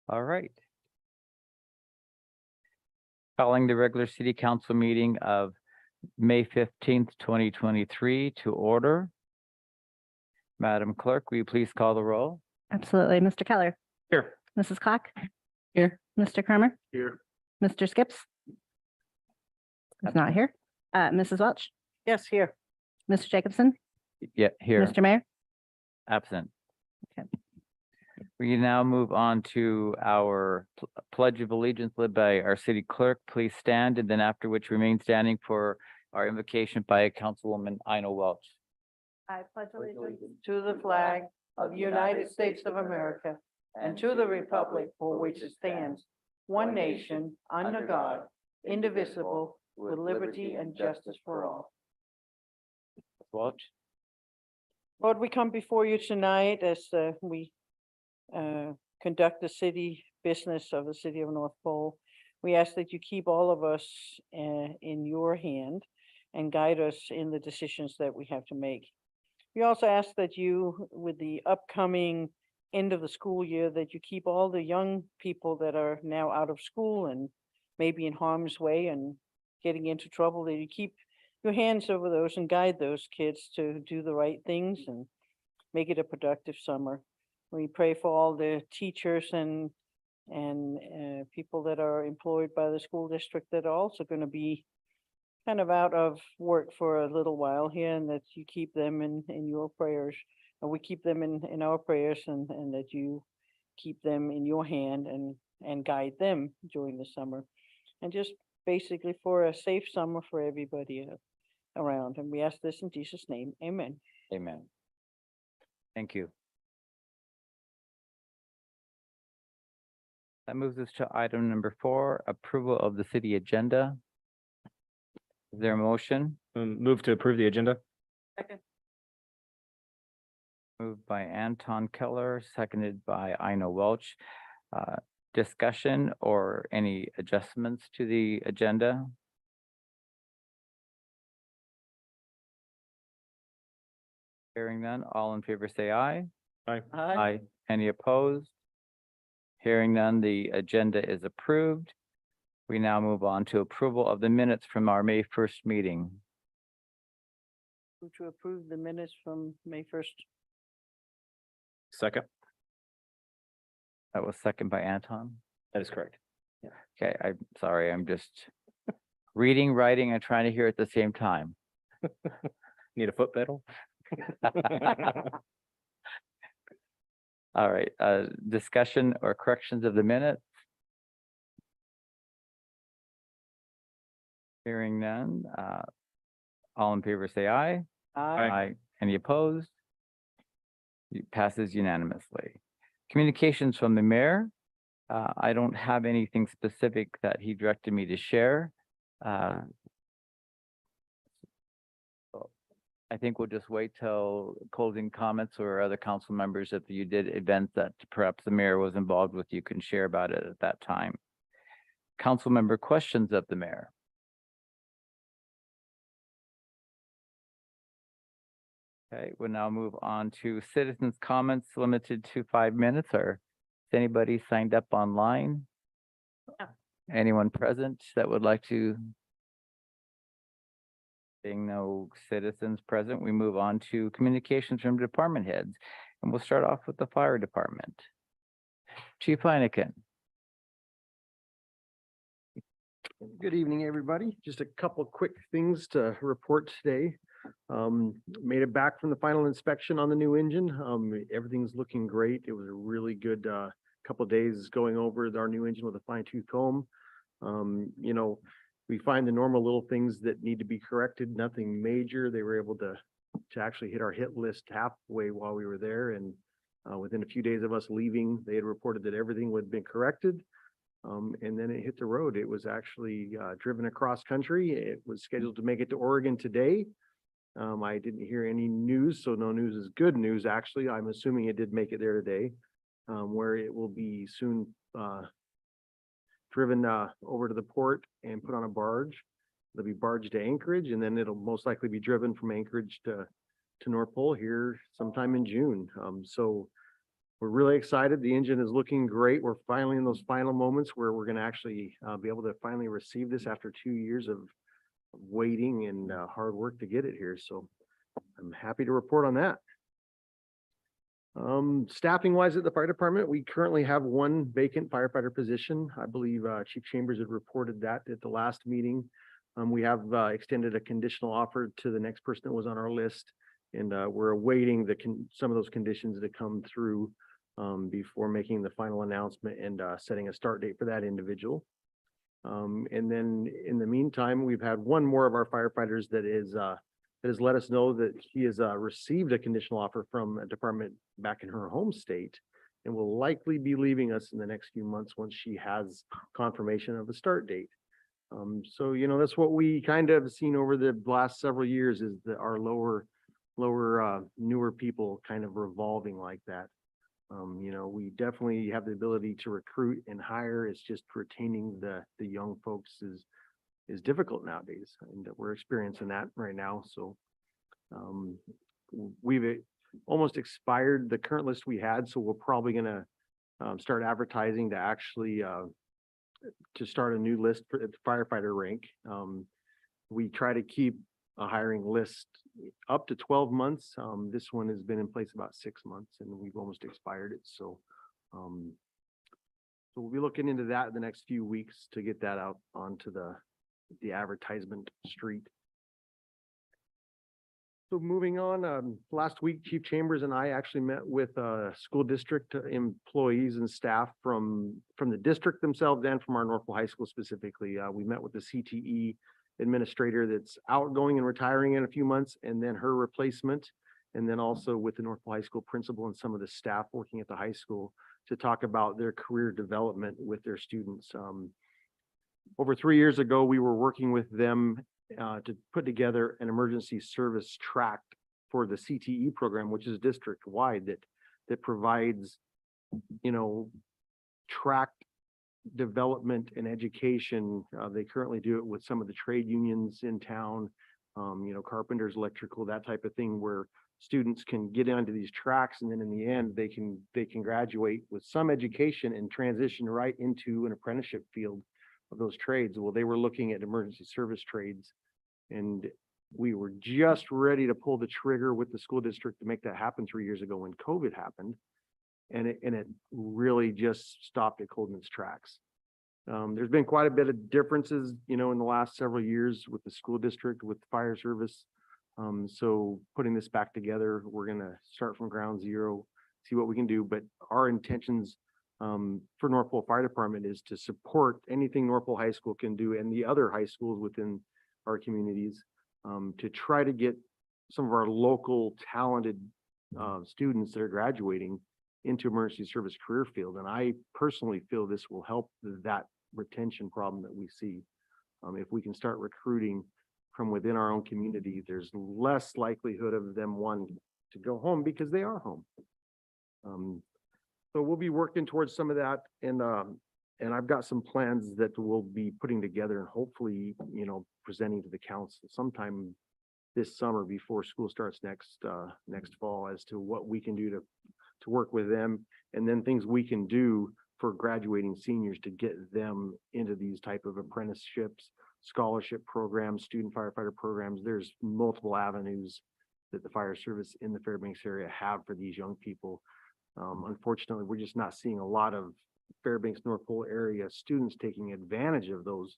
All right. Calling the regular city council meeting of May 15th, 2023 to order. Madam Clerk, will you please call the roll? Absolutely. Mr. Keller, Here. Mrs. Clock, Here. Mr. Kramer, Here. Mr. Skips. Is not here. Mrs. Welch, Yes, here. Mr. Jacobson, Yeah, here. Mr. Mayor. Absent. Okay. We now move on to our Pledge of Allegiance led by our city clerk. Please stand, and then after which remain standing for our invocation by Councilwoman Ina Welch. I pledge allegiance To the flag of the United States of America and to the republic for which it stands, one nation, under God, indivisible, with liberty and justice for all. Welch. Lord, we come before you tonight as we conduct the city business of the city of North Pole. We ask that you keep all of us in your hand and guide us in the decisions that we have to make. We also ask that you, with the upcoming end of the school year, that you keep all the young people that are now out of school and maybe in harm's way and getting into trouble, that you keep your hands over those and guide those kids to do the right things and make it a productive summer. We pray for all the teachers and people that are employed by the school district that are also going to be kind of out of work for a little while here, and that you keep them in your prayers. And we keep them in our prayers, and that you keep them in your hand and guide them during the summer. And just basically for a safe summer for everybody around. And we ask this in Jesus' name. Amen. Amen. Thank you. That moves us to item number 4, approval of the city agenda. Is there a motion? Move to approve the agenda. Second. Moved by Anton Keller, seconded by Ina Welch. Discussion or any adjustments to the agenda? Hearing none, all in favor say aye. Aye. Aye. Any opposed? Hearing none, the agenda is approved. We now move on to approval of the minutes from our May 1st meeting. To approve the minutes from May 1st. Second. That was second by Anton. That is correct. Okay, I'm sorry, I'm just reading, writing, and trying to hear at the same time. Need a foot pedal? All right, discussion or corrections of the minutes? Hearing none, all in favor say aye. Aye. Any opposed? It passes unanimously. Communications from the mayor. I don't have anything specific that he directed me to share. I think we'll just wait till closing comments or other council members, if you did events that perhaps the mayor was involved with, you can share about it at that time. Council member questions of the mayor. Okay, we'll now move on to citizens' comments limited to 5 minutes. Or is anybody signed up online? No. Anyone present that would like to? Being no citizens present, we move on to communications from department heads, and we'll start off with the fire department. Chief Heineken. Good evening, everybody. Just a couple quick things to report today. Made it back from the final inspection on the new engine. Everything's looking great. It was a really good couple of days going over our new engine with a fine-tooth comb. We find the normal little things that need to be corrected, nothing major. They were able to actually hit our hit list halfway while we were there. And within a few days of us leaving, they had reported that everything would have been corrected. And then it hit the road. It was actually driven across country. It was scheduled to make it to Oregon today. I didn't hear any news, so no news is good news. Actually, I'm assuming it did make it there today, where it will be soon driven over to the port and put on a barge. It'll be barged to Anchorage, and then it'll most likely be driven from Anchorage to North Pole here sometime in June. So we're really excited. The engine is looking great. We're finally in those final moments where we're going to actually be able to finally receive this after 2 years of waiting and hard work to get it here. So I'm happy to report on that. Staffing wise at the fire department, we currently have one vacant firefighter position. I believe Chief Chambers had reported that at the last meeting. We have extended a conditional offer to the next person that was on our list. And we're awaiting some of those conditions to come through before making the final announcement and setting a start date for that individual. And then in the meantime, we've had one more of our firefighters that has let us know that he has received a conditional offer from a department back in her home state and will likely be leaving us in the next few months once she has confirmation of a start date. So, you know, that's what we kind of seen over the last several years is that our newer people kind of revolving like that. You know, we definitely have the ability to recruit and hire. It's just retaining the young folks is difficult nowadays, and we're experiencing that right now. So we've almost expired the current list we had, so we're probably gonna start advertising to actually to start a new list for the firefighter rank. We try to keep a hiring list up to 12 months. This one has been in place about 6 months and we've almost expired it. So, so we'll be looking into that in the next few weeks to get that out onto the advertisement street. So moving on, last week, Chief Chambers and I actually met with school district employees and staff from the district themselves and from our Northville High School specifically. We met with the CTE administrator that's outgoing and retiring in a few months, and then her replacement, and then also with the Northville High School principal and some of the staff working at the high school to talk about their career development with their students. Over 3 years ago, we were working with them to put together an emergency service track for the CTE program, which is district wide, that provides, you know, tracked development and education. They currently do it with some of the trade unions in town, you know, carpenters, electrical, that type of thing, where students can get onto these tracks, and then in the end, they can graduate with some education and transition right into an apprenticeship field of those trades. Well, they were looking at emergency service trades, and we were just ready to pull the trigger with the school district to make that happen 3 years ago when COVID happened. And it really just stopped at cold in its tracks. There's been quite a bit of differences, you know, in the last several years with the school district, with the fire service. So putting this back together, we're gonna start from ground zero, see what we can do. But our intentions for Northville Fire Department is to support anything Northville High School can do and the other high schools within our communities to try to get some of our local talented students that are graduating into emergency service career field. And I personally feel this will help that retention problem that we see. If we can start recruiting from within our own community, there's less likelihood of them wanting to go home because they are home. So we'll be working towards some of that, and I've got some plans that we'll be putting together and hopefully, you know, presenting to the council sometime this summer before school starts next fall as to what we can do to work with them, and then things we can do for graduating seniors to get them into these type of apprenticeships, scholarship programs, student firefighter programs. There's multiple avenues that the fire service in the Fairbanks area have for these young people. Unfortunately, we're just not seeing a lot of Fairbanks, North Pole area students taking advantage of those.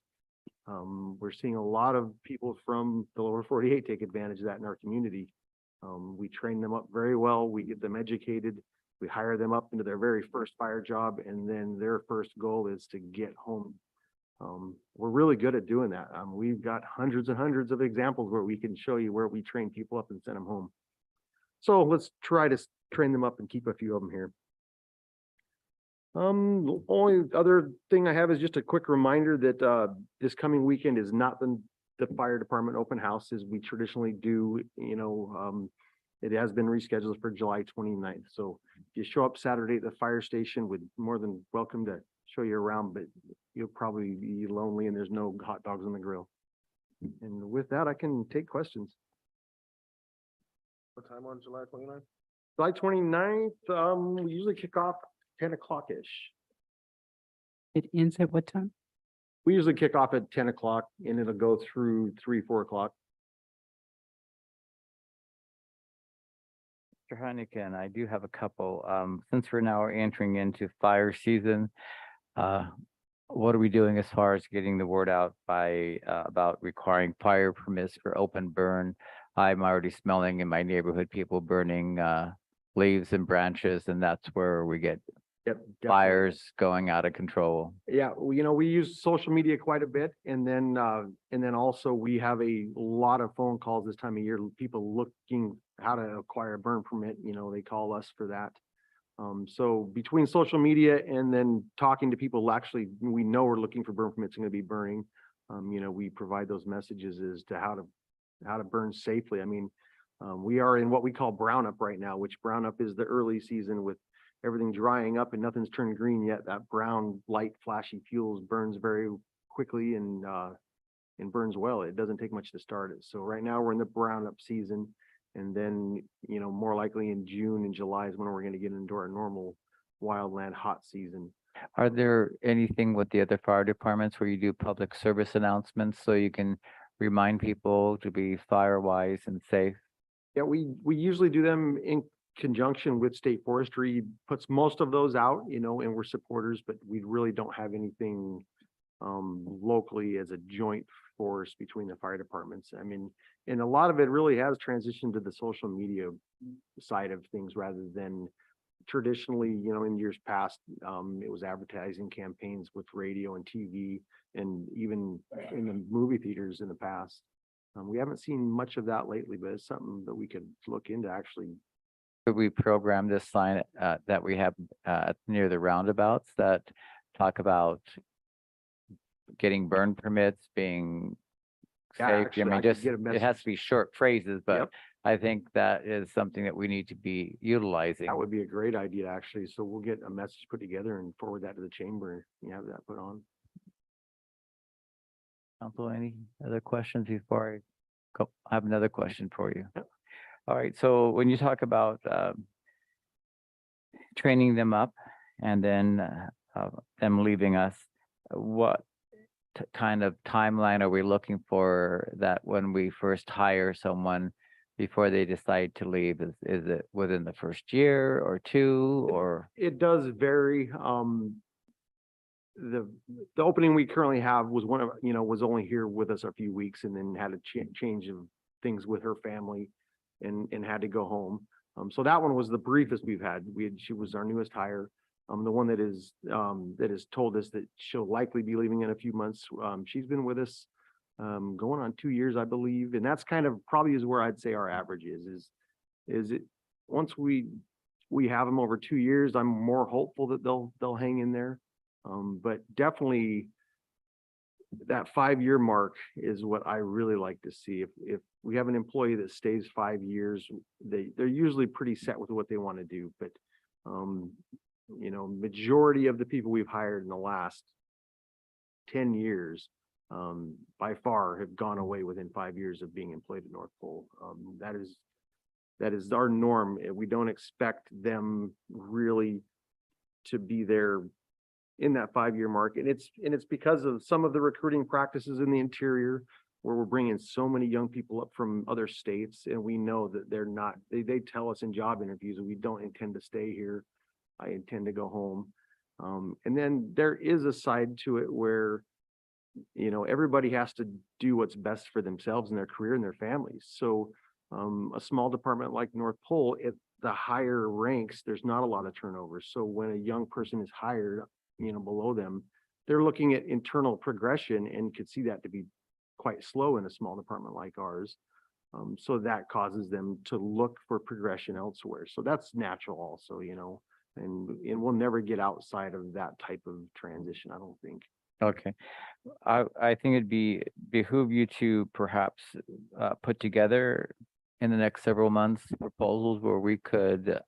We're seeing a lot of people from the lower 48 take advantage of that in our community. We train them up very well. We get them educated. We hire them up into their very first fire job, and then their first goal is to get home. We're really good at doing that. We've got hundreds and hundreds of examples where we can show you where we train people up and send them home. So let's try to train them up and keep a few of them here. The only other thing I have is just a quick reminder that this coming weekend is not the fire department open house as we traditionally do. You know, it has been rescheduled for July 29th. So if you show up Saturday at the fire station, we're more than welcome to show you around, but you'll probably be lonely and there's no hot dogs on the grill. And with that, I can take questions. What time on July 29th? July 29th, we usually kick off 10 o'clock-ish. It ends at what time? We usually kick off at 10 o'clock and it'll go through 3, 4 o'clock. Mr. Hannigan, I do have a couple. Since we're now entering into fire season, what are we doing as far as getting the word out by about requiring fire permits for open burn? I'm already smelling in my neighborhood people burning leaves and branches, and that's where we get Yep. definitely. fires going out of control. Yeah, we use social media quite a bit and then also we have a lot of phone calls this time of year, people looking how to acquire a burn permit, they call us for that. So between social media and then talking to people, actually, we know we're looking for burn permits and gonna be burning. We provide those messages as to how to burn safely. I mean, we are in what we call brown up right now, which brown up is the early season with everything drying up and nothing's turned green yet. That brown, light, flashy fuels burns very quickly and burns well. It doesn't take much to start it. So right now we're in the brown up season. And then, more likely in June and July is when we're going to get into our normal wildland hot season. Are there anything with the other fire departments where you do public service announcements so you can remind people to be fire wise and safe? Yeah, we usually do them in conjunction with state forestry, puts most of those out, and we're supporters, but we really don't have anything locally as a joint force between the fire departments. I mean, and a lot of it really has transitioned to the social media side of things rather than traditionally, in years past, it was advertising campaigns with radio and TV and even in the movie theaters in the past. We haven't seen much of that lately, but it's something that we could look into actually. Could we program this sign that we have near the roundabouts that talk about getting burn permits, being Yeah, safe? actually, I mean, I could just, get a it has message. to be short phrases, but Yep. I think that is something that we need to be utilizing. That would be a great idea, actually. So we'll get a message put together and forward that to the chamber and have that put on. Council, any other questions before I go? I have another question for you. Yep. All right, so when you talk about training them up and then them leaving us, what kind of timeline are we looking for that when we first hire someone before they decide to leave? Is it within the first year or two, or? It does vary. The opening we currently have was was only here with us a few weeks and then had a change of things with her family and had to go home. So that one was the briefest we've had. She was our newest hire. The one that has told us that she'll likely be leaving in a few months. She's been with us going on 2 years, I believe, and that's kind of probably is where I'd say our average is it once we have them over 2 years, I'm more hopeful that they'll hang in there. But definitely that 5-year mark is what I really like to see. If we have an employee that stays 5 years, they're usually pretty set with what they want to do. But majority of the people we've hired in the last 10 years, by far have gone away within 5 years of being employed at North Pole. That is our norm. We don't expect them really to be there in that 5-year mark. And it's because of some of the recruiting practices in the interior where we're bringing so many young people up from other states. And we know that they tell us in job interviews that we don't intend to stay here. I intend to go home. And then there is a side to it where, everybody has to do what's best for themselves and their career and their families. So a small department like North Pole, at the higher ranks, there's not a lot of turnover. So when a young person is hired, below them, they're looking at internal progression and could see that to be quite slow in a small department like ours. So that causes them to look for progression elsewhere. So that's natural also, and we'll never get outside of that type of transition, I don't think. Okay, I think it'd behoove you to perhaps put together in the next several months proposals where we could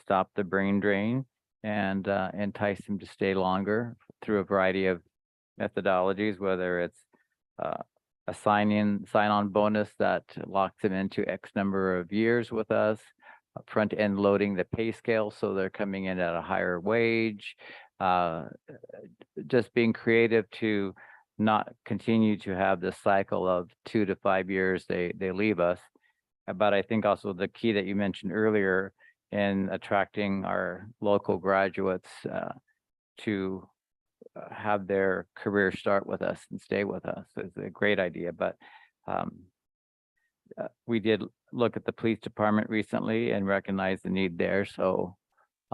stop the brain drain and entice them to stay longer through a variety of methodologies, whether it's a sign-on bonus that locks them into X number of years with us, front end loading the pay scale, so they're coming in at a higher wage. Just being creative to not continue to have this cycle of 2 to 5 years they leave us. But I think also the key that you mentioned earlier in attracting our local graduates to have their career start with us and stay with us is a great idea. But we did look at the police department recently and recognize the need there. So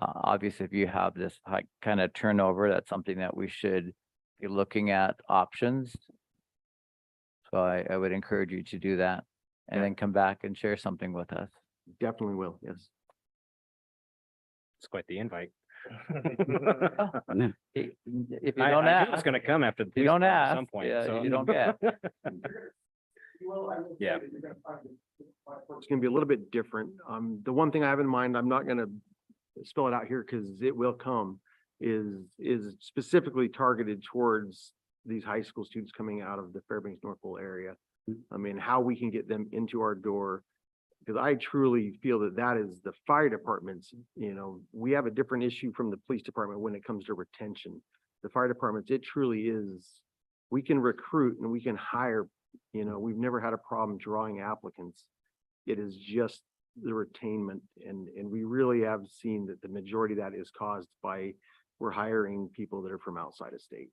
obviously, if you have this high kind of turnover, that's something that we should be looking at options. So I would encourage you to do that and Yeah. then come back and share something with us. Definitely will, yes. It's quite the invite. No. If you I don't knew it was ask, gonna come after the you police don't department at ask, some point, yeah, so. you don't get. Yeah. It's gonna be a little bit different. The one thing I have in mind, I'm not gonna spell it out here because it will come, is specifically targeted towards these high school students coming out of the Fairbanks North Pole area. I mean, how we can get them into our door. Because I truly feel that that is the fire departments, we have a different issue from the police department when it comes to retention. The fire departments, it truly is, we can recruit and we can hire, we've never had a problem drawing applicants. It is just the retainment, and we really have seen that the majority of that is caused by, we're hiring people that are from outside of state.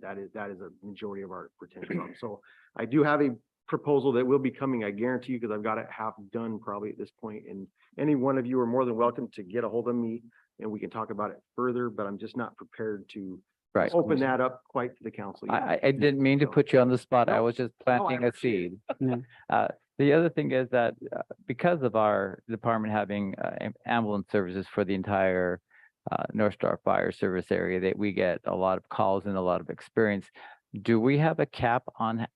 That is a majority of our retention problem. So I do have a proposal that will be coming, I guarantee you, because I've got it half done probably at this point. And any one of you are more than welcome to get a hold of me and we can talk about it further, but I'm just not prepared to Right. open that up quite to the council yet. I didn't mean to So- put you on the spot. I No, was just I planting a appreciate seed. Yeah. The other thing is that because of our department having ambulance services for the entire North Star Fire Service area, that we get a lot of calls and a lot of experience. Do we have a cap on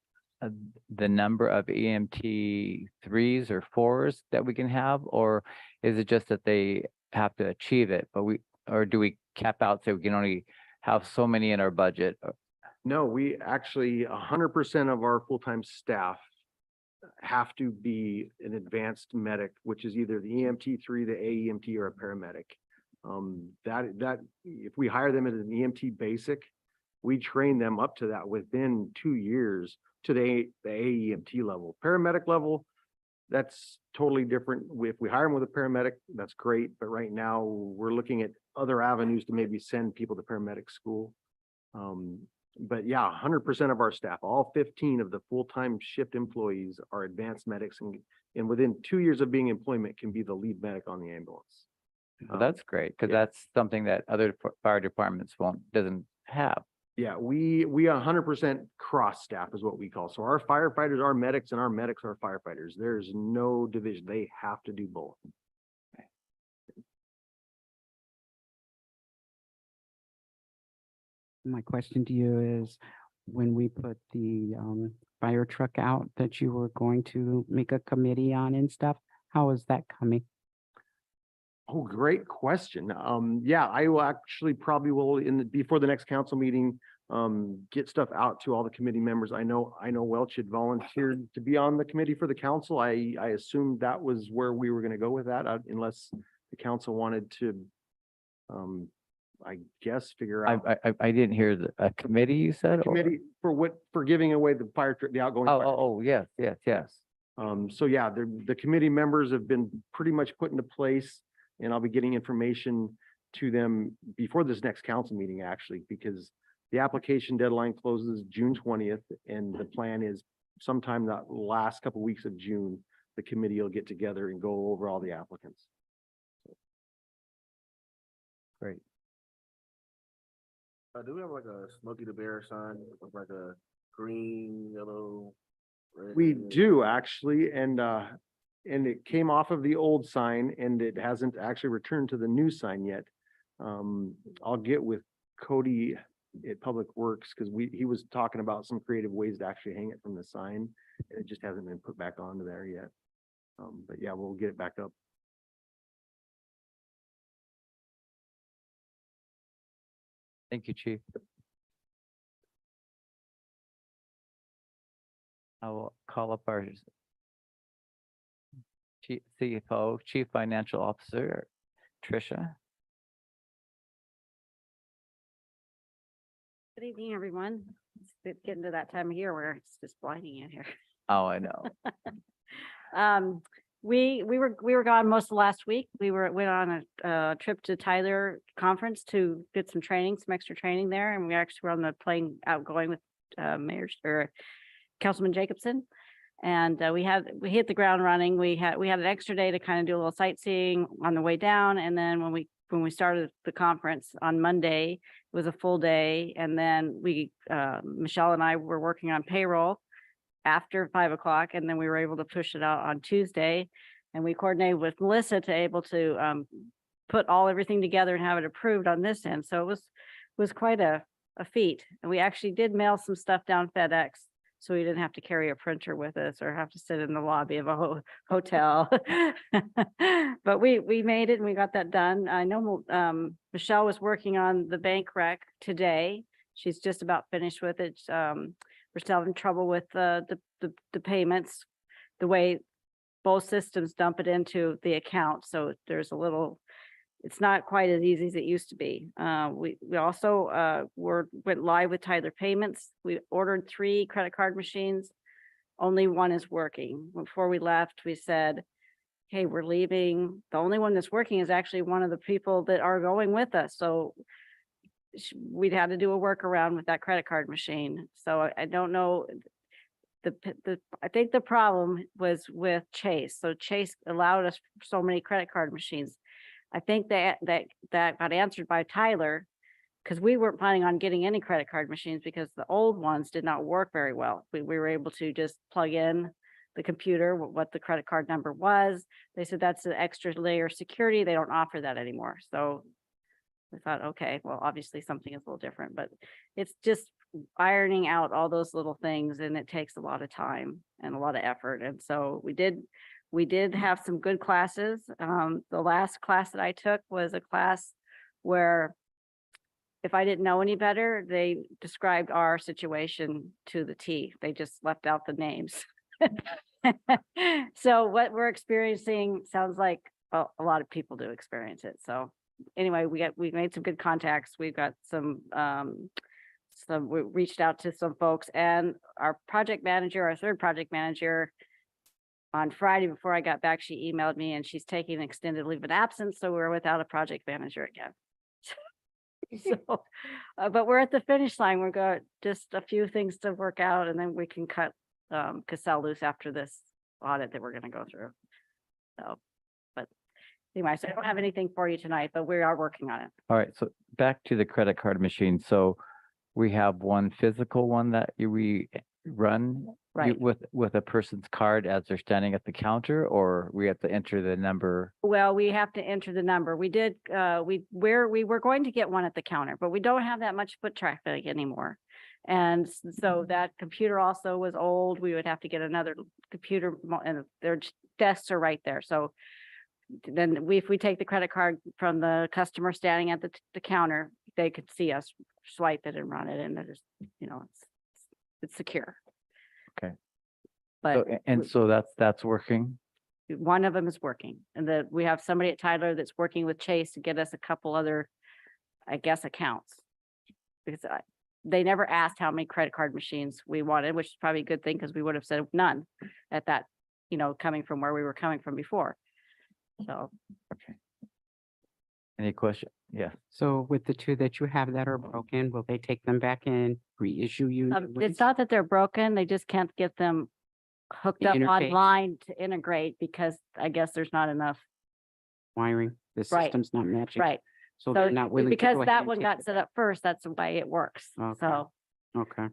the number of EMT 3s or 4s that we can have, or is it just that they have to achieve it, or do we cap out so we can only have so many in our budget? No, we actually, 100% of our full-time staff have to be an advanced medic, which is either the EMT3, the AEMT, or a paramedic. That if we hire them as an EMT basic, we train them up to that within 2 years to the AEMT level. Paramedic level, that's totally different. If we hire them with a paramedic, that's great. But right now we're looking at other avenues to maybe send people to paramedic school. But yeah, 100% of our staff, all 15 of the full-time shift employees are advanced medics, and within 2 years of being employment can be the lead medic on the ambulance. Well, that's great, because yeah. that's something that other fire departments doesn't have. Yeah, we 100% cross staff is what we call. So our firefighters are medics and our medics are firefighters. There's no division. They have to do both. My question to you is, when we put the fire truck out that you were going to make a committee on and stuff, how is that coming? Oh, great question. Yeah, I will actually probably will before the next council meeting, get stuff out to all the committee members. I know Welch had volunteered to be on the committee for the council. I assumed that was where we were going to go with that, unless the council wanted to, I guess, figure out I didn't hear a committee you said? or- committee for giving away the fire truck, the outgoing. fire truck. Oh, yes. So yeah, the committee members have been pretty much put into place, and I'll be getting information to them before this next council meeting, actually, because the application deadline closes June 20th, and the plan is sometime that last couple weeks of June, the committee will get together and go over all the applicants. Great. Do we have like a Smokey the Bear sign with like a green, yellow, red? We do actually, and it came off of the old sign, and it hasn't actually returned to the new sign yet. I'll get with Cody at Public Works, because he was talking about some creative ways to actually hang it from the sign, and it just hasn't been put back onto there yet. But yeah, we'll get it back up. Thank you, Chief. I will call up our CFO, Chief Financial Officer, Tricia. Good evening, everyone. It's getting to that time of year where it's just blinding in here. Oh, I know. We were gone most of last week. Went on a trip to Tyler conference to get some training, some extra training there, and we actually were on the plane outgoing with Councilman Jacobson. And we hit the ground running. We had an extra day to kind of do a little sightseeing on the way down, and then when we started the conference on Monday, it was a full day, and then Michelle and I were working on payroll after 5 o'clock, and then we were able to push it out on Tuesday. And we coordinated with Melissa to able to put everything together and have it approved on this end. So it was quite a feat. And we actually did mail some stuff down FedEx, so we didn't have to carry a printer with us or have to sit in the lobby of a hotel. But we made it and we got that done. I know Michelle was working on the bank rec today. She's just about finished with it. We're still having trouble with the payments, the way both systems dump it into the account. So there's it's not quite as easy as it used to be. We also went live with Tyler Payments. We ordered 3 credit card machines. Only one is working. Before we left, we said, hey, we're leaving. The only one that's working is actually one of the people that are going with us. So we'd had to do a workaround with that credit card machine. So I don't know. I think the problem was with Chase. So Chase allowed us so many credit card machines. I think that got answered by Tyler, because we weren't planning on getting any credit card machines because the old ones did not work very well. We were able to just plug in the computer, what the credit card number was. They said that's an extra layer of security. They don't offer that anymore. So we thought, okay, well, obviously something is a little different, but it's just ironing out all those little things, and it takes a lot of time and a lot of effort. And so we did have some good classes. The last class that I took was a class where, if I didn't know any better, they described our situation to the T. They just left out the names. So what we're experiencing sounds like a lot of people do experience it. So anyway, we made some good contacts. We've got we reached out to some folks, and our third project manager, on Friday before I got back, she emailed me and she's taking an extended leave of absence. So we're without a project manager again. So, but we're at the finish line. We've got just a few things to work out, and then we can cut Cassell loose after this audit that we're going to go through. So, but anyway, so I don't have anything for you tonight, but we are working on it. All right, so back to the credit card machine. So we have one physical one that we run Right. with a person's card as they're standing at the counter, or we have to enter the number? Well, we have to enter the number. We did, we were going to get one at the counter, but we don't have that much foot traffic anymore. And so that computer also was old. We would have to get another computer, and their desks are right there. So then if we take the credit card from the customer standing at the counter, they could see us swipe it and run it, and there's, it's secure. Okay. But So that's working. one of them is working, and we have somebody at Tyler that's working with Chase to get us a couple other, I guess, accounts. Because they never asked how many credit card machines we wanted, which is probably a good thing, because we would have said none at that, coming from where we were coming from before. So. Okay. Any question? Yeah. So with the 2 that you have that are broken, will they take them back and reissue you? new It's ones? not that they're broken, they just can't get them hooked The up interface. online to integrate, because I guess there's not enough. Wiring, the Right. system's not matching. Right. So So they're not willing to because go ahead that and one take got it set back. up first, that's the way it works. Okay. So, Okay.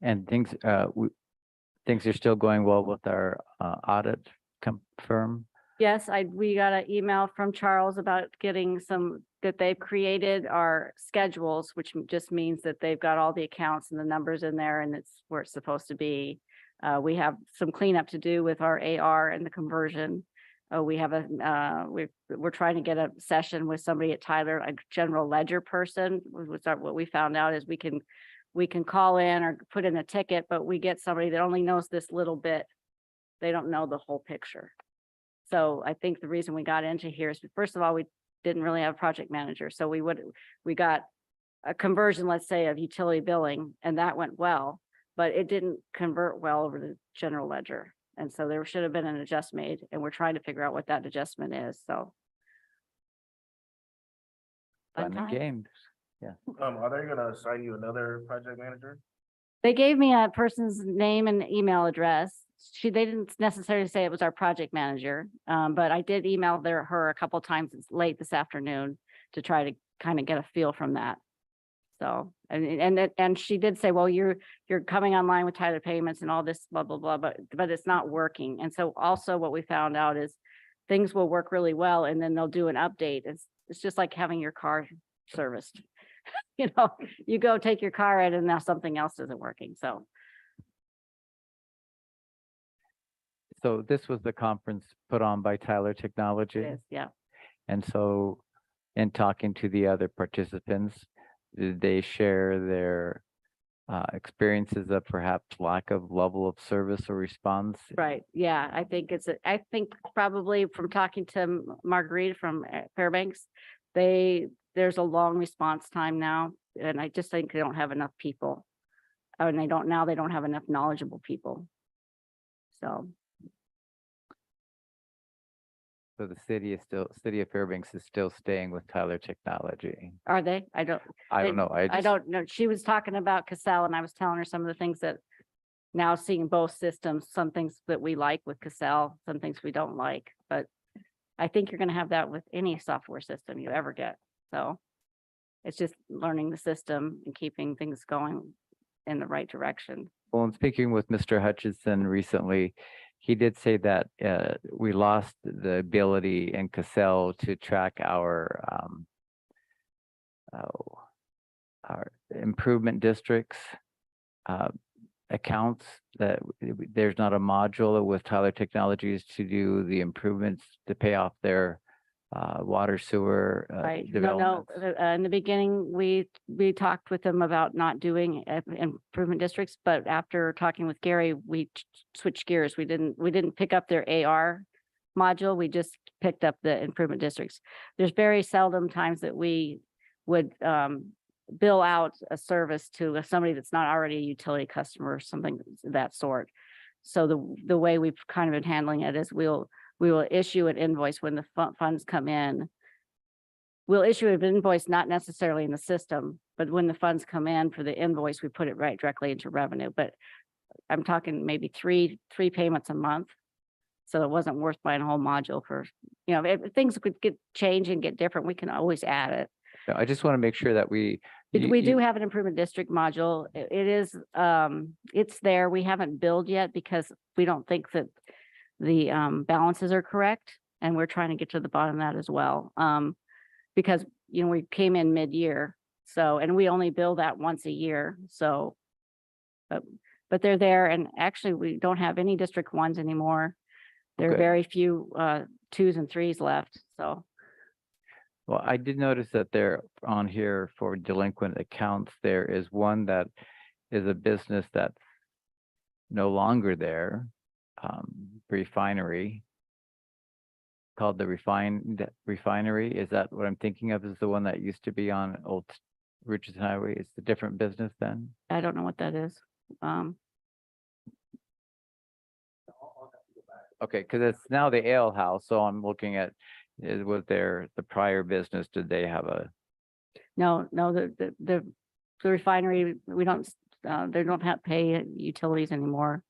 And things are still going well with our audit firm. yes, we got an email from Charles about getting that they've created our schedules, which just means that they've got all the accounts and the numbers in there, and it's where it's supposed to be. We have some cleanup to do with our AR and the conversion. We have we're trying to get a session with somebody at Tyler, a general ledger person. What we found out is we can call in or put in a ticket, but we get somebody that only knows this little bit They don't know the whole picture. So I think the reason we got into here is, first of all, we didn't really have a project manager. So we got a conversion, let's say, of utility billing, and that went well, but it didn't convert well over to general ledger. And so there should have been an adjustment made, and we're trying to figure out what that adjustment is, so. Fun Fun and times. games. Are they gonna assign you another project manager? They gave me a person's name and email address. They didn't necessarily say it was our project manager, but I did email her a couple times late this afternoon to try to kind of get a feel from that. So, and she did say, well, you're coming online with Tyler payments and all this blah, blah, blah, but it's not working. And so also what we found out is things will work really well, and then they'll do an update. It's just like having your car serviced. You know, you go take your car in and now something else isn't working. So This was the conference put on by Tyler Technology. it is, yeah. And so in talking to the other participants, did they share their experiences of perhaps lack of level of service or response? Right, yeah, I think probably from talking to Marguerite from Fairbanks, there's a long response time now, and I just think they don't have enough people. And they don't have enough knowledgeable people. So, So the city of Fairbanks is still staying with Tyler Technology. are they? I don't know. I don't know. She was talking about Cassell, and I was telling her some of the things that now seeing both systems, some things that we like with Cassell, some things we don't like, but I think you're gonna have that with any software system you ever get. So it's just learning the system and keeping things going in the right direction. Well, in speaking with Mr. Hutchinson recently, he did say that we lost the ability in Cassell to track our improvement districts accounts, that there's not a module with Tyler Technologies to do the improvements to pay off their water sewer Right, no, developments. in the beginning, we talked with them about not doing improvement districts, but after talking with Gary, we switched gears. We didn't pick up their AR module, we just picked up the improvement districts. There's very seldom times that we would bill out a service to somebody that's not already a utility customer or something of that sort. So the way we've kind of been handling it is we will issue an invoice when the funds come in. We'll issue an invoice, not necessarily in the system, but when the funds come in for the invoice, we put it right directly into revenue. But I'm talking maybe three payments a month. So it wasn't worth buying a whole module for, if things could change and get different, we can always add it. No, I just want to make sure that we Do have an improvement district module. It is, it's there. We haven't billed yet because we don't think that the balances are correct. And we're trying to get to the bottom of that as well. Because, we came in mid-year. So, and we only bill that once a year. So, but they're there. And actually, we don't have any District 1s anymore. There are Okay. very few 2s and 3s left. So, Well, I did notice that they're on here for delinquent accounts. There is one that is a business that's no longer there, refinery, called the refinery. Is that what I'm thinking of? Is the one that used to be on Old Richardson Highway? It's a different business then? I don't know what that is. Okay, because it's now the ale house, so I'm looking at, was there the prior business, did they have a? No, the refinery, they don't have pay utilities anymore.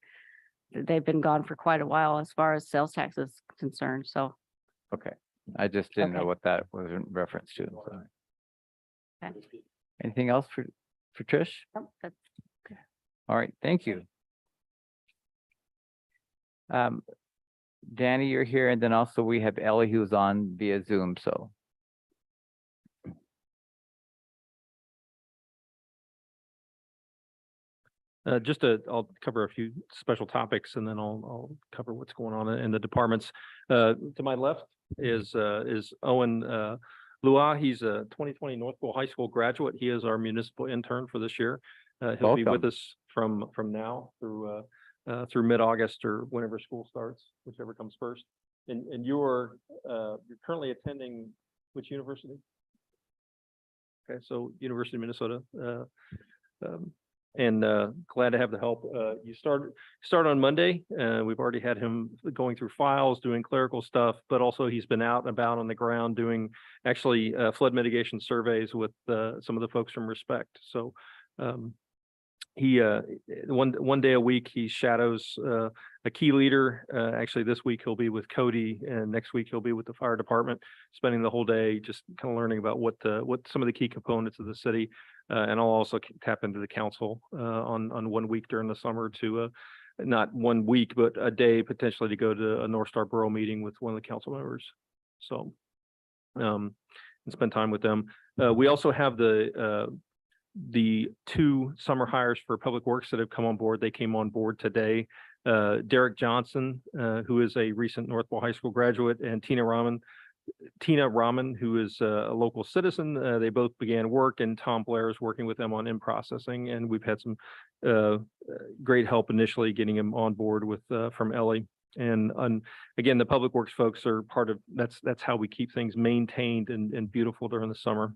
They've been gone for quite a while as far as sales tax is concerned, so. Okay, I just didn't know Okay. what that was in reference to. So. Okay. Anything else for Trish? Nope, that's- All right, thank you. Danny, you're here, and then also we have Ellie who's on via Zoom, so. I'll cover a few special topics and then I'll cover what's going on in the departments. To my left is Owen Lua. He's a 2020 Northville High School graduate. He is our municipal intern for this year. He'll be with Welcome. us from now through through mid-August or whenever school starts, whichever comes first. And you're currently attending which university? Okay, so University of Minnesota. And glad to have the help. You start on Monday. We've already had him going through files, doing clerical stuff, but also he's been out and about on the ground doing actually flood mitigation surveys with some of the folks from Respect. So he one day a week he shadows a key leader. Actually, this week he'll be with Cody, and next week he'll be with the fire department, spending the whole day just kind of learning about what some of the key components of the city. And I'll also tap into the council on 1 week during the summer to not 1 week, but a day potentially to go to a North Star Borough meeting with one of the council members. So and spend time with them. We also have the 2 summer hires for Public Works that have come on board. They came on board today. Derek Johnson, who is a recent Northville High School graduate, and Tina Rahman, who is a local citizen. They both began work, and Tom Blair is working with them on in-processing, and we've had some great help initially getting him on board with from Ellie. And again, the Public Works folks are part of that's how we keep things maintained and beautiful during the summer.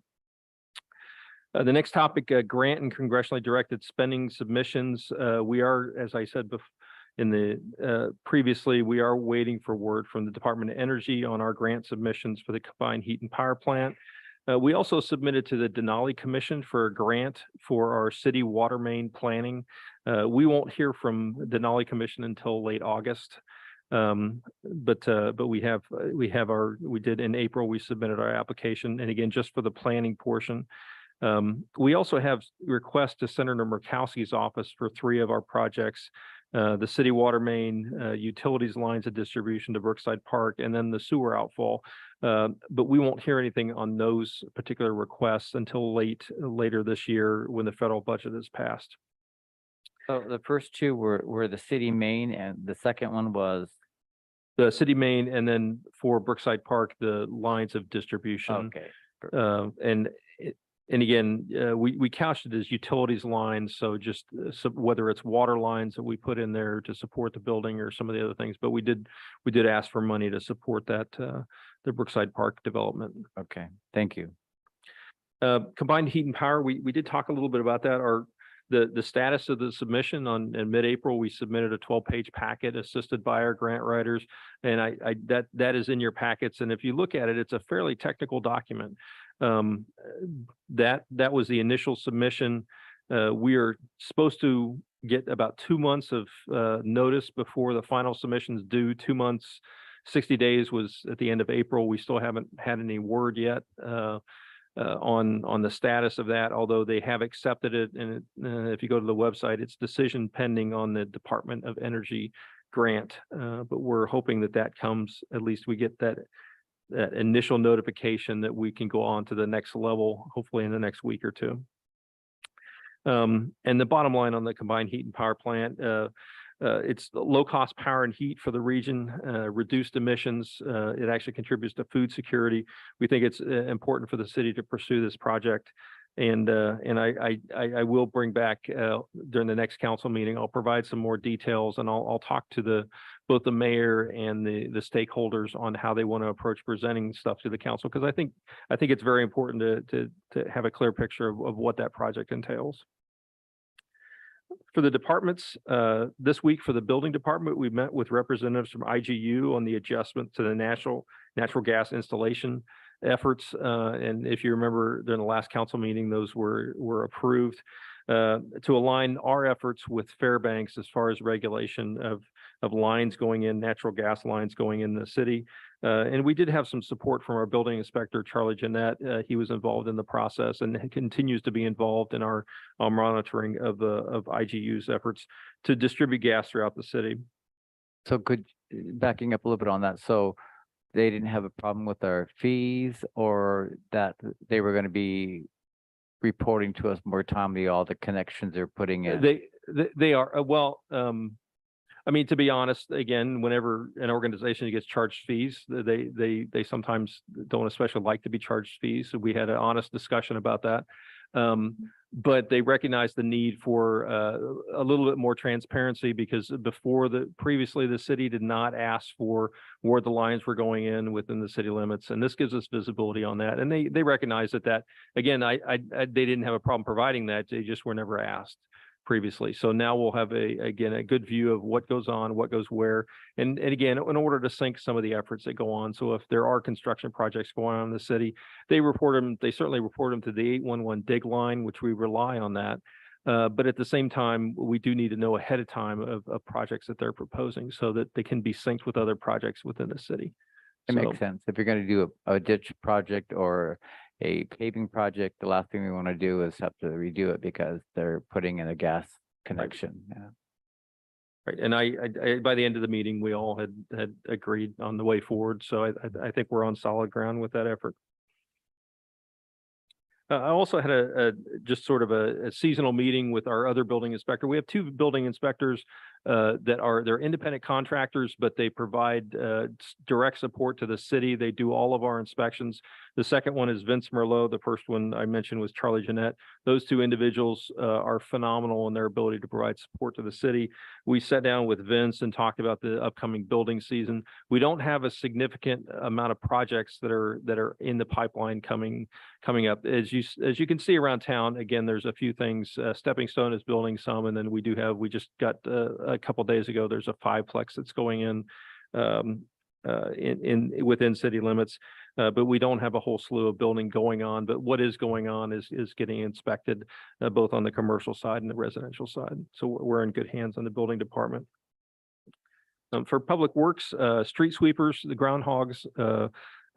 The next topic, grant and congressionally directed spending submissions. We are, as I said previously, we are waiting for word from the Department of Energy on our grant submissions for the combined heat and power plant. We also submitted to the Denali Commission for a grant for our city water main planning. We won't hear from Denali Commission until late August. But we did in April, we submitted our application, and again, just for the planning portion. We also have requests to Senator Murkowski's office for 3 of our projects, the city water main, utilities lines of distribution to Brookside Park, and then the sewer outfall. But we won't hear anything on those particular requests until later this year when the federal budget is passed. So the first 2 were the city main, and the second one was? The city main, and then for Brookside Park, the lines of distribution. Okay. And again, we couched it as utilities lines, so just whether it's water lines that we put in there to support the building or some of the other things, but we did ask for money to support that the Brookside Park development. Okay, thank you. Combined heat and power, we did talk a little bit about that. The status of the submission in mid-April, we submitted a 12-page packet assisted by our grant writers, and that is in your packets. And if you look at it, it's a fairly technical document. That was the initial submission. We are supposed to get about 2 months of notice before the final submission is due. 2 months, 60 days was at the end of April. We still haven't had any word yet on the status of that, although they have accepted it. And if you go to the website, it's decision pending on the Department of Energy grant. But we're hoping that comes, at least we get that initial notification that we can go on to the next level, hopefully in the next week or 2. And the bottom line on the combined heat and power plant, it's low cost power and heat for the region, reduced emissions. It actually contributes to food security. We think it's important for the city to pursue this project. And I will bring back during the next council meeting, I'll provide some more details, and I'll talk to both the mayor and the stakeholders on how they want to approach presenting stuff to the council, because I think it's very important to have a clear picture of what that project entails. For the departments, this week for the building department, we met with representatives from IGU on the adjustment to the natural gas installation efforts. And if you remember during the last council meeting, those were approved to align our efforts with Fairbanks as far as regulation of lines going in, natural gas lines going in the city. And we did have some support from our building inspector, Charlie Jeanette. He was involved in the process and continues to be involved in our monitoring of IGU's efforts to distribute gas throughout the city. So backing up a little bit on that, so they didn't have a problem with our fees, or that they were going to be reporting to us more timely all the connections they're putting in? They are, well, I mean, to be honest, again, whenever an organization gets charged fees, they sometimes don't especially like to be charged fees. So we had an honest discussion about that. But they recognize the need for a little bit more transparency because previously the city did not ask for where the lines were going in within the city limits. And this gives us visibility on that. And they recognize that again, they didn't have a problem providing that. They just were never asked previously. So now we'll have a good view of what goes on, what goes where. And again, in order to sync some of the efforts that go on. So if there are construction projects going on in the city, they certainly report them to the 811 dig line, which we rely on that. But at the same time, we do need to know ahead of time of projects that they're proposing so that they can be synced with other projects within the city. It So- makes sense. If you're going to do a ditch project or a paving project, the last thing we want to do is have to redo it because they're putting in a gas connection. Yeah. Right, and I by the end of the meeting, we all had agreed on the way forward. So I think we're on solid ground with that effort. I also had just sort of a seasonal meeting with our other building inspector. We have two building inspectors they're independent contractors, but they provide direct support to the city. They do all of our inspections. The second one is Vince Merlot. The first one I mentioned was Charlie Jeanette. Those two individuals are phenomenal in their ability to provide support to the city. We sat down with Vince and talked about the upcoming building season. We don't have a significant amount of projects that are in the pipeline coming up. As you can see around town, again, there's a few things. Stepping Stone is building some, and then we just got a couple days ago, there's a 5-plex that's going in within city limits, but we don't have a whole slew of building going on. But what is going on is getting inspected both on the commercial side and the residential side. So we're in good hands on the building department. For Public Works, street sweepers, the groundhogs,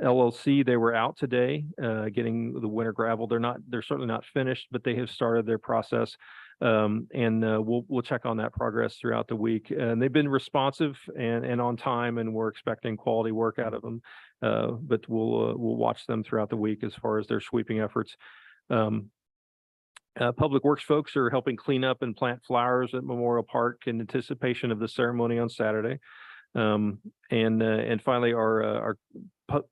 LLC, they were out today getting the winter gravel. They're certainly not finished, but they have started their process. We'll check on that progress throughout the week. And they've been responsive and on time, and we're expecting quality work out of them. But we'll watch them throughout the week as far as their sweeping efforts. Public Works folks are helping clean up and plant flowers at Memorial Park in anticipation of the ceremony on Saturday. And finally, our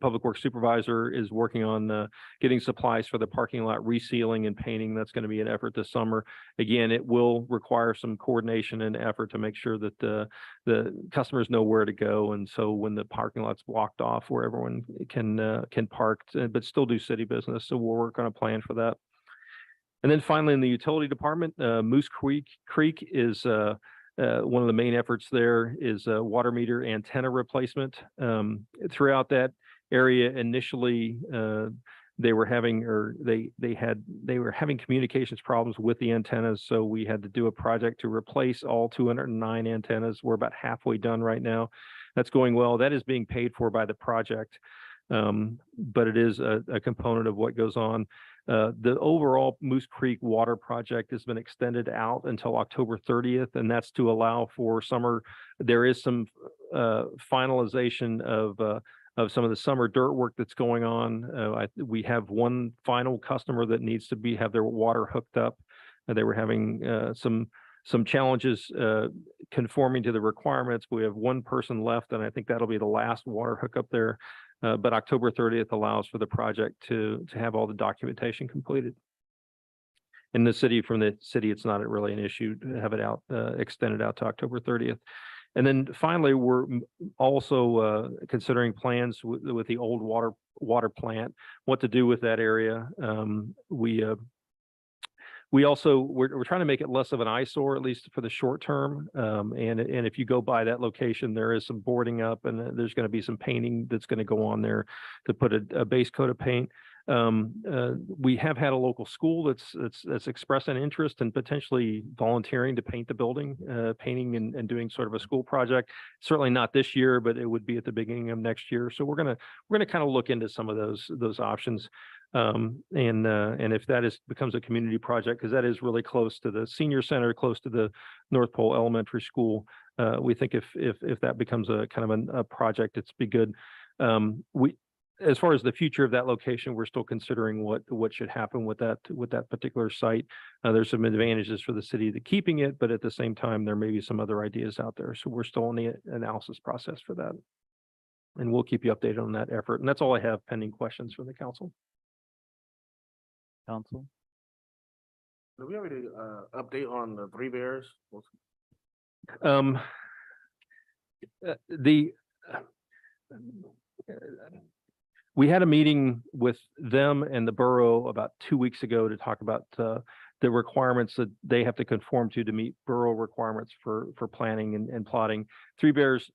Public Works supervisor is working on getting supplies for the parking lot resealing and painting. That's going to be an effort this summer. Again, it will require some coordination and effort to make sure that the customers know where to go. And so when the parking lot's blocked off, where everyone can park, but still do city business. So we'll work on a plan for that. And then finally, in the utility department, Moose Creek is one of the main efforts there is a water meter antenna replacement. Throughout that area, initially, they were having communications problems with the antennas. So we had to do a project to replace all 209 antennas. We're about halfway done right now. That's going well. That is being paid for by the project. But it is a component of what goes on. The overall Moose Creek water project has been extended out until October 30th, and that's to allow for summer. There is some finalization of some of the summer dirt work that's going on. We have one final customer that needs to have their water hooked up. They were having some challenges conforming to the requirements. We have one person left, and I think that'll be the last water hookup there. But October 30th allows for the project to have all the documentation completed. From the city, it's not really an issue to have it extended out to October 30th. And then finally, we're also considering plans with the old water plant, what to do with that area. We're trying to make it less of an eyesore, at least for the short term. And if you go by that location, there is some boarding up, and there's going to be some painting that's going to go on there to put a base coat of paint. We have had a local school that's expressed an interest in potentially volunteering to paint the building, painting and doing sort of a school project. Certainly not this year, but it would be at the beginning of next year. So we're gonna kind of look into some of those options. And if that becomes a community project, because that is really close to the senior center, close to the North Pole Elementary School, we think if that becomes a kind of a project, it's be good. As far as the future of that location, we're still considering what should happen with that particular site. There's some advantages for the city to keeping it, but at the same time, there may be some other ideas out there. So we're still in the analysis process for that. And we'll keep you updated on that effort. And that's all I have pending questions from the council. Council? Do we have any update on the Three Bears? Um, the, we had a meeting with them and the borough about 2 weeks ago to talk about, the requirements that they have to conform to meet borough requirements for planning and plotting. Three Bears,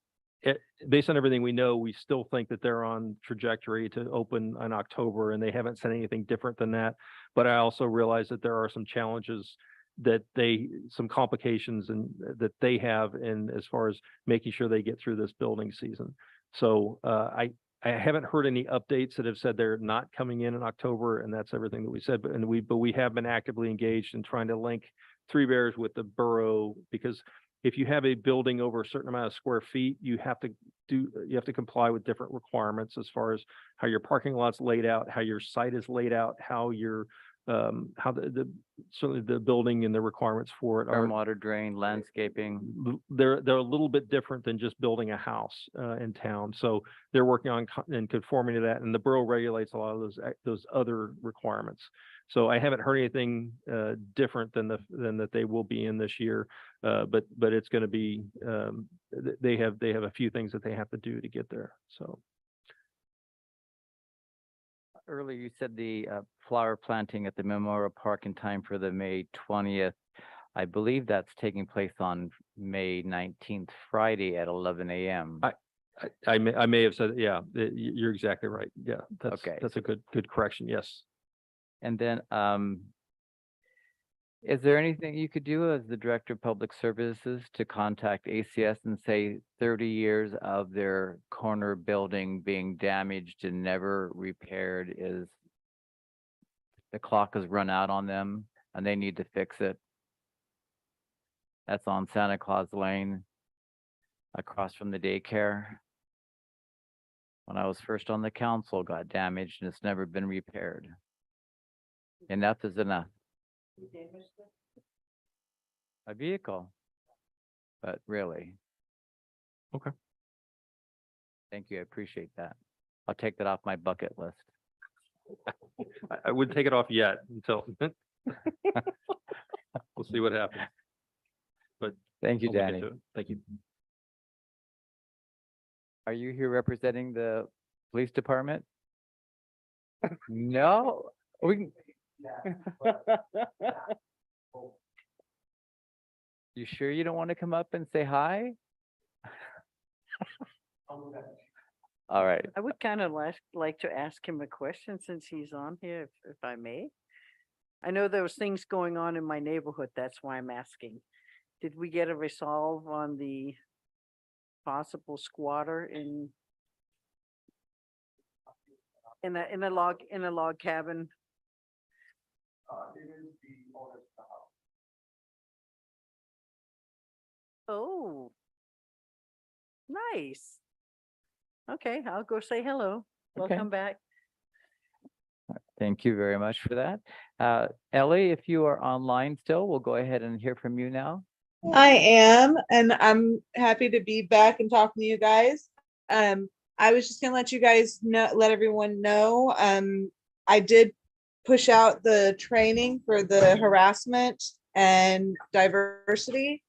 based on everything we know, we still think that they're on trajectory to open in October, and they haven't said anything different than that. But I also realize that there are some challenges some complications and that they have in as far as making sure they get through this building season. So I haven't heard any updates that have said they're not coming in October, and that's everything that we said. But we have been actively engaged in trying to link Three Bears with the borough, because if you have a building over a certain amount of square feet, you have to comply with different requirements as far as how your parking lot's laid out, how your site is laid out, how your how certainly the building and the requirements for it are. Stormwater drain, landscaping. They're a little bit different than just building a house in town. So they're working on and conforming to that, and the borough regulates a lot of those other requirements. So I haven't heard anything different than that they will be in this year, but it's going to be they have a few things that they have to do to get there. So. Earlier, you said the flower planting at the Memorial Park in time for the May 20th. I believe that's taking place on May 19th, Friday at 11 a.m. I may have said, yeah, you're exactly right. Yeah, Okay. That's a good correction. Yes. And then, is there anything you could do as the Director of Public Services to contact ACS and say 30 years of their corner building being damaged and never repaired is the clock has run out on them and they need to fix it? That's on Santa Claus Lane, across from the daycare. When I was first on the council, got damaged and it's never been repaired. Enough is enough. A vehicle, but really. Okay. Thank you. I appreciate that. I'll take that off my bucket list. I wouldn't take it off yet until we'll see what happens. But Thank you, I'll look Danny. into it. Thank you. Are you here representing the police department? No, we can. You sure you don't want to come up and say hi? All right. I would kind of like to ask him a question since he's on here, if I may. I know there was things going on in my neighborhood, that's why I'm asking. Did we get a resolve on the possible squatter in a log cabin? Oh, nice. Okay, I'll go say hello. Okay. Welcome back. Thank you very much for that. Ellie, if you are online still, we'll go ahead and hear from you now. I am, and I'm happy to be back and talking to you guys. I was just gonna let you guys know, let everyone know, I did push out the training for the harassment and diversity.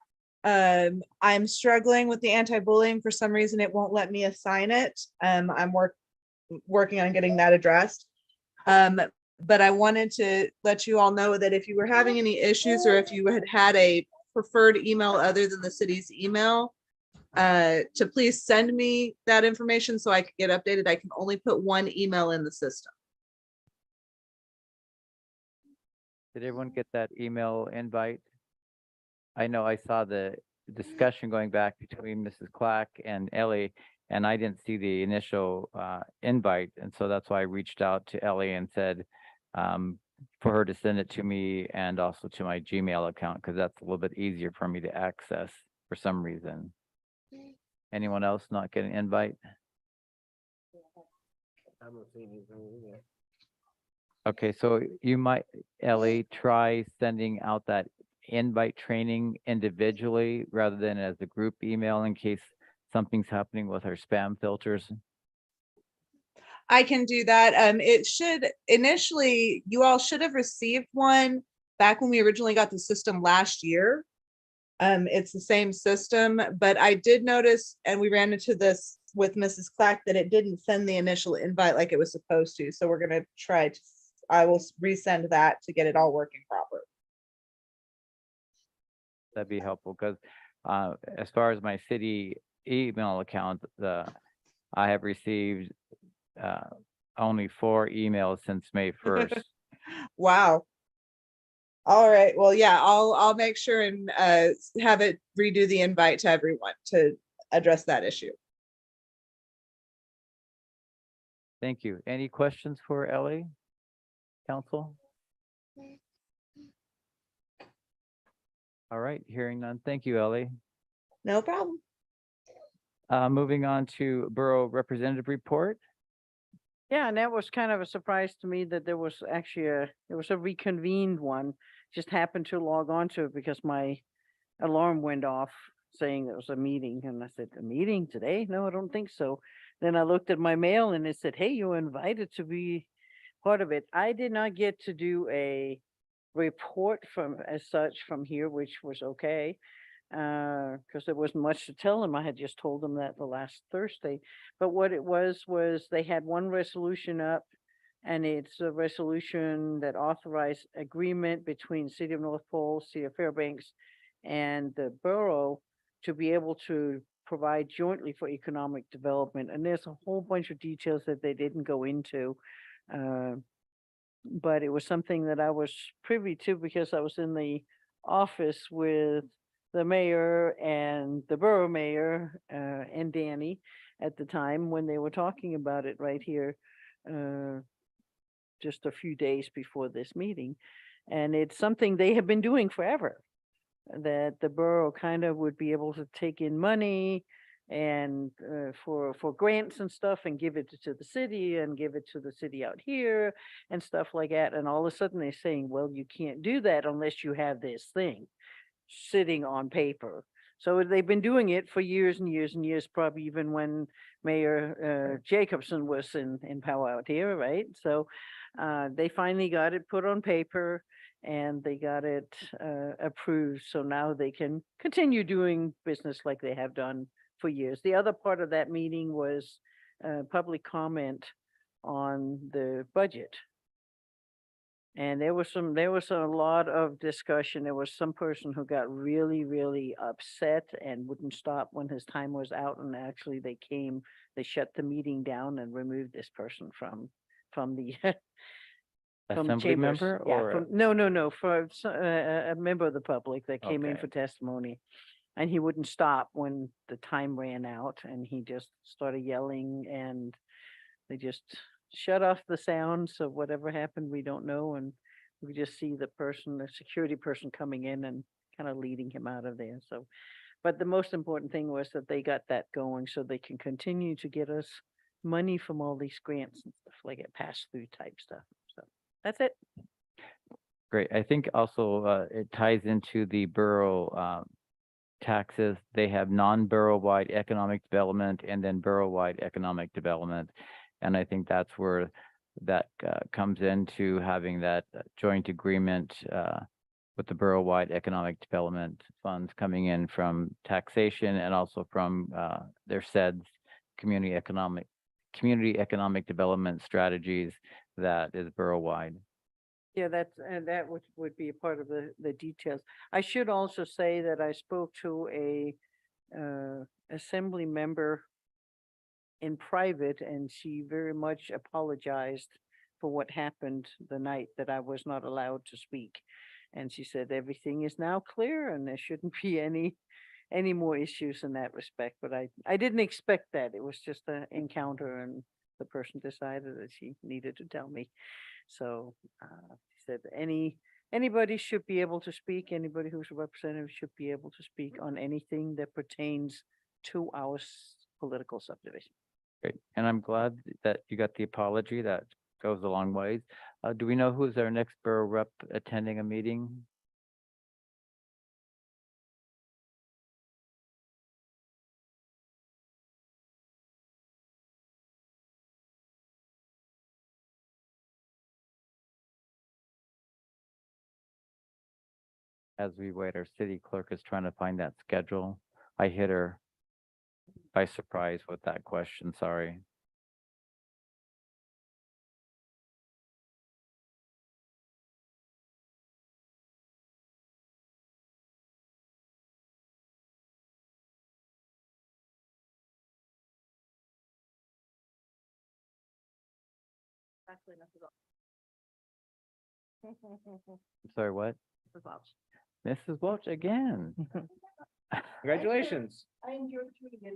I'm struggling with the anti-bullying. For some reason, it won't let me assign it. I'm working on getting that addressed. But I wanted to let you all know that if you were having any issues or if you had a preferred email other than the city's email, to please send me that information so I could get updated. I can only put one email in the system. Did everyone get that email invite? I know I saw the discussion going back between Mrs. Clack and Ellie, and I didn't see the initial invite. And so that's why I reached out to Ellie and said for her to send it to me and also to my Gmail account, because that's a little bit easier for me to access for some reason. Anyone else not get an invite? I haven't seen anything yet. Okay, so you might, Ellie, try sending out that invite training individually rather than as a group email in case something's happening with our spam filters. I can do that. It should initially, you all should have received one back when we originally got the system last year. It's the same system, but I did notice, and we ran into this with Mrs. Clack, that it didn't send the initial invite like it was supposed to. So we're gonna try to, I will resend that to get it all working proper. That'd be helpful because as far as my city email account, I have received only 4 emails since May 1st. Wow. All right, well, yeah, I'll make sure and have it redo the invite to everyone to address that issue. Thank you. Any questions for Ellie? Council? All right, hearing none. Thank you, Ellie. No problem. Moving on to Borough Representative Report. Yeah, and that was kind of a surprise to me that there was actually there was a reconvened one. Just happened to log on to it because my alarm went off saying there was a meeting. And I said, a meeting today? No, I don't think so. Then I looked at my mail and it said, hey, you were invited to be part of it. I did not get to do a report from as such from here, which was okay. Because there wasn't much to tell them. I had just told them that the last Thursday. But what it was they had one resolution up, and it's a resolution that authorized agreement between City of North Pole, City of Fairbanks, and the borough to be able to provide jointly for economic development. And there's a whole bunch of details that they didn't go into. But it was something that I was privy to because I was in the office with the mayor and the borough mayor and Danny at the time when they were talking about it right here just a few days before this meeting. And it's something they have been doing forever, that the borough kind of would be able to take in money and for grants and stuff and give it to the city and give it to the city out here and stuff like that. And all of a sudden they're saying, well, you can't do that unless you have this thing sitting on paper. So they've been doing it for years and years and years, probably even when Mayor Jacobson was in power out here, right? So they finally got it put on paper and they got it approved. So now they can continue doing business like they have done for years. The other part of that meeting was public comment on the budget. And there was a lot of discussion. There was some person who got really, really upset and wouldn't stop when his time was out. And actually they shut the meeting down and removed this person from the from the Assembly chambers. member Yeah, or? no, for a member of the public that came in Okay. for testimony. And he wouldn't stop when the time ran out and he just started yelling and they just shut off the sound. So whatever happened, we don't know. And we just see the security person coming in and kind of leading him out of there. So, but the most important thing was that they got that going so they can continue to get us money from all these grants and stuff like it, pass through type stuff. So that's it. Great. I think also it ties into the borough taxes. They have non-borough-wide economic development and then borough-wide economic development. And I think that's where that comes into having that joint agreement with the borough-wide economic development funds coming in from taxation and also from their said community economic development strategies that is borough-wide. Yeah, that would be a part of the details. I should also say that I spoke to a assembly member in private, and she very much apologized for what happened the night that I was not allowed to speak. And she said everything is now clear and there shouldn't be any more issues in that respect. But I didn't expect that. It was just an encounter and the person decided that she needed to tell me. So she said anybody should be able to speak. Anybody who's a representative should be able to speak on anything that pertains to our political subdivision. Great. And I'm glad that you got the apology. That goes a long ways. Do we know who's our next borough rep attending a meeting? As we wait, our city clerk is trying to find that schedule. I hit her by surprise with that question, sorry. Actually, I'm sorry, what? Mrs. Welch. Mrs. Welch again? Congratulations. I enjoyed doing it.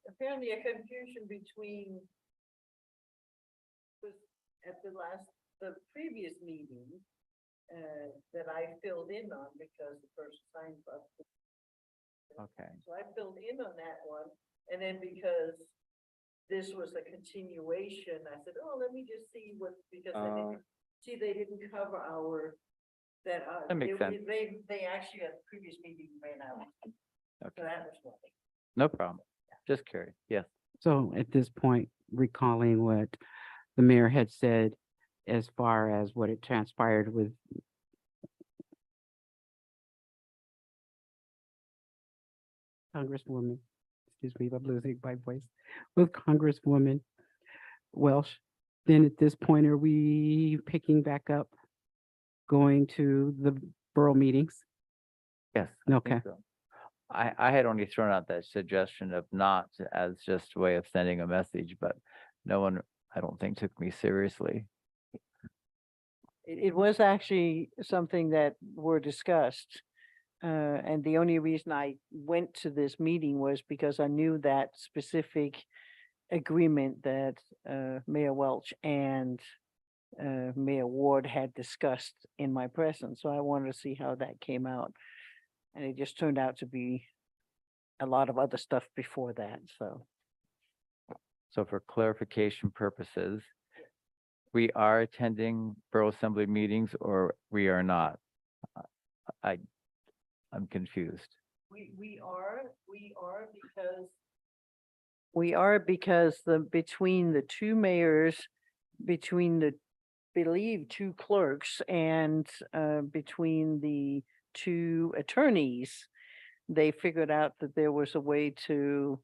Apparently a confusion between was at the previous meeting, that I filled in on because the person signed up. Okay, So I filled in on that one, and then because this was a continuation, I said, oh, let me just see what, because they didn't cover our, That makes sense. They actually at the previous meeting ran out. So Okay. that was why. no problem. Just curious. Yes, So at this point, recalling what the mayor had said as far as what it transpired with Congresswoman, excuse me, I'm losing my voice, with Congresswoman Welsh, then at this point, are we picking back up, going to the borough meetings? yes. I think Okay. so. I had only thrown out that suggestion of not as just a way of sending a message, but no one, I don't think, took me seriously. It was actually something that were discussed. And the only reason I went to this meeting was because I knew that specific agreement that Mayor Welch and Mayor Ward had discussed in my presence. So I wanted to see how that came out. And it just turned out to be a lot of other stuff before that, so. So for clarification purposes, we are attending Borough Assembly meetings or we are not? I'm confused. We are because between the two mayors, between the, believe, two clerks and between the two attorneys, they figured out that there was a way to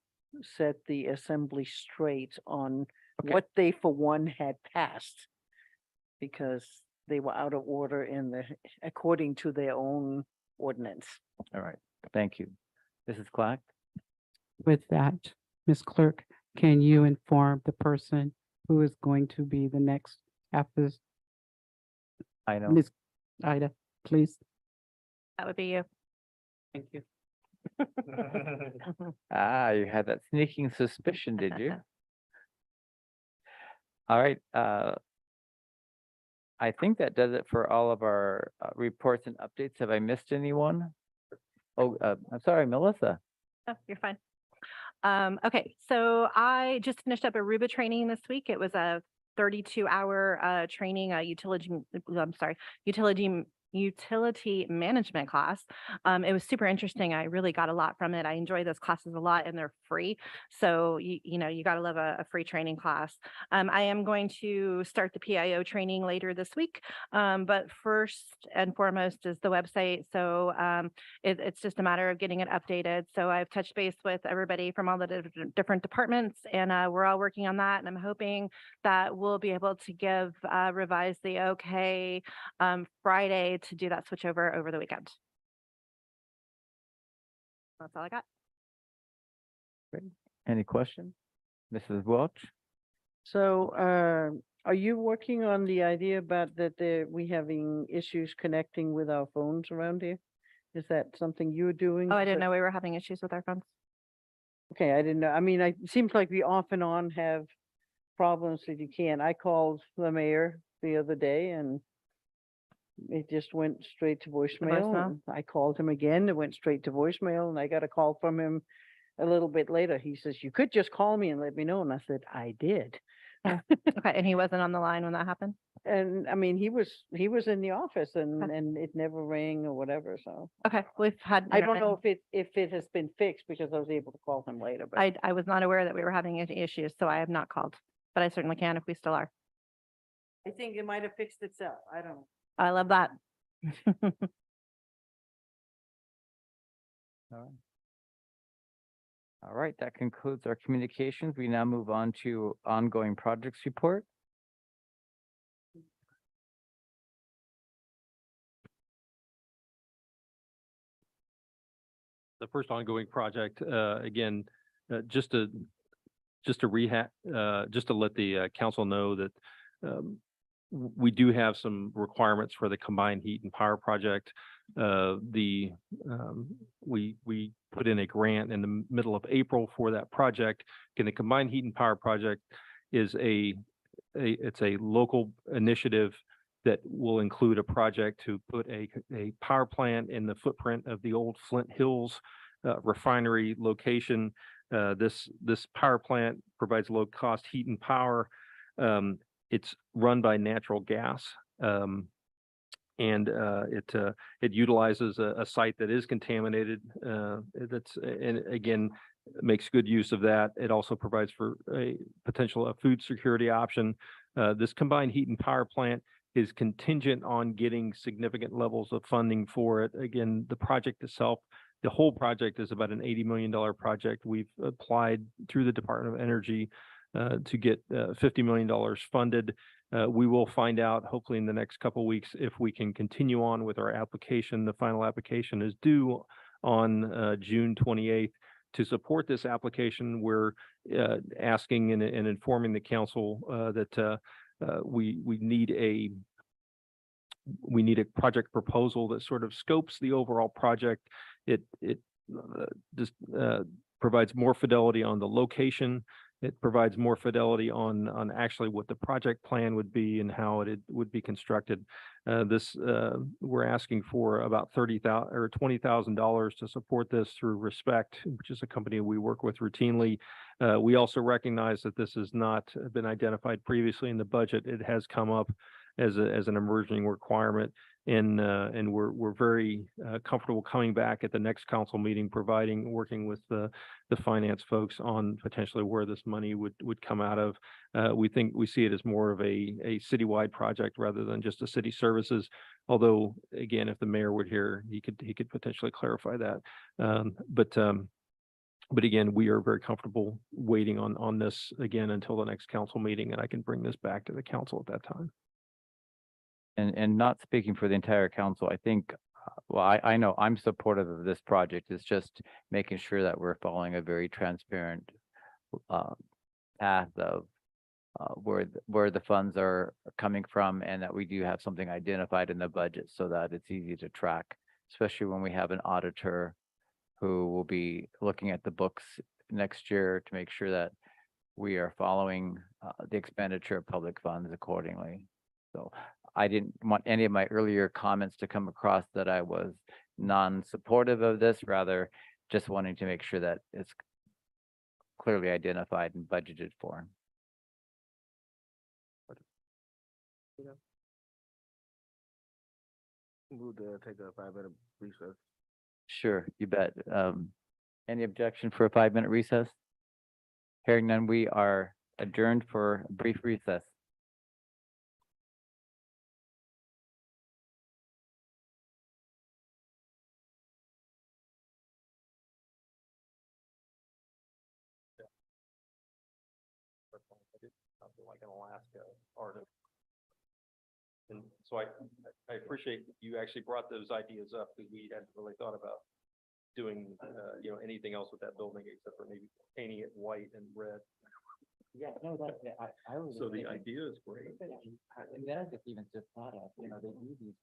set the assembly straight on Okay. what they for one had passed. Because they were out of order according to their own ordinance. All right, thank you. Mrs. Clack? With that, Ms. Clerk, can you inform the person who is going to be the next after I know. Ms. Ida, please? That would be you. Thank you. You had that sneaking suspicion, did you? All right, I think that does it for all of our reports and updates. Have I missed anyone? Oh, I'm sorry, Melissa. Oh, you're fine. Okay, so I just finished up a Aruba training this week. It was a 32-hour training, utility management class. It was super interesting. I really got a lot from it. I enjoy those classes a lot and they're free. So you got to love a free training class. I am going to start the PIO training later this week. But first and foremost is the website. So it's just a matter of getting it updated. So I've touched base with everybody from all the different departments and we're all working on that. And I'm hoping that we'll be able to give revise the okay Friday to do that switch over the weekend. That's all I got. Any questions? Mrs. Welch? So, are you working on the idea about that we having issues connecting with our phones around here? Is that something you're doing? Oh, I Is didn't that- know we were having issues with our phones. Okay, I didn't know. I mean, it seems like we off and on have problems that you can. I called the mayor the other day and it just went straight to voicemail. voicemail? And I called him again, it went straight to voicemail and I got a call from him a little bit later. He says, you could just call me and let me know. And I said, I did. Okay, and he wasn't on the line when that happened? And I mean, he was in the office and it never rang or whatever, so. Okay, we've had. I don't know if it has been fixed because I was able to call him later, but. I was not aware that we were having any issues, so I have not called, but I certainly can if we still are. I think it might have fixed itself. I don't know. I love that. All right. All right, that concludes our communications. We now move on to ongoing projects report. The first ongoing project, again, just to rehab, just to let the council know that we do have some requirements for the combined heat and power project. We put in a grant in the middle of April for that project. Again, the combined heat and power project is it's a local initiative that will include a project to put a power plant in the footprint of the old Flint Hills refinery location. This power plant provides low cost heat and power. It's run by natural gas. And it utilizes a site that is contaminated. And again, makes good use of that. It also provides for a potential food security option. This combined heat and power plant is contingent on getting significant levels of funding for it. Again, the project itself, the whole project is about an $80 million project. We've applied through the Department of Energy to get $50 million funded. We will find out hopefully in the next couple of weeks if we can continue on with our application. The final application is due on June 28th. To support this application, we're asking and informing the council that we need a project proposal that sort of scopes the overall project. It just provides more fidelity on the location. It provides more fidelity on actually what the project plan would be and how it would be constructed. We're asking for about $30,000 or $20,000 to support this through Respect, which is a company we work with routinely. We also recognize that this has not been identified previously in the budget. It has come up as an emerging requirement. And we're very comfortable coming back at the next council meeting, working with the finance folks on potentially where this money would come out of. We see it as more of a citywide project rather than just a city services. Although, again, if the mayor would hear, he could potentially clarify that. But again, we are very comfortable waiting on this again until the next council meeting, and I can bring this back to the council at that time. And not speaking for the entire council, I think, well, I know I'm supportive of this project. It's just making sure that we're following a very transparent path of where the funds are coming from, and that we do have something identified in the budget so that it's easy to track, especially when we have an auditor who will be looking at the books next year to make sure that we are following the expenditure of public funds accordingly. So I didn't want any of my earlier comments to come across that I was non-supportive of this, rather just wanting to make sure that it's clearly identified and budgeted for. Move to take a 5-minute recess. Sure, you bet. Any objection for a 5-minute recess? Hearing none, we are adjourned for a brief recess. Something like an Alaska artist. And so I appreciate you actually brought those ideas up, because we hadn't really thought about doing, anything else with that building except for maybe painting it white and red. Yeah, no, I So the idea is great. And then I just even just thought of, they do these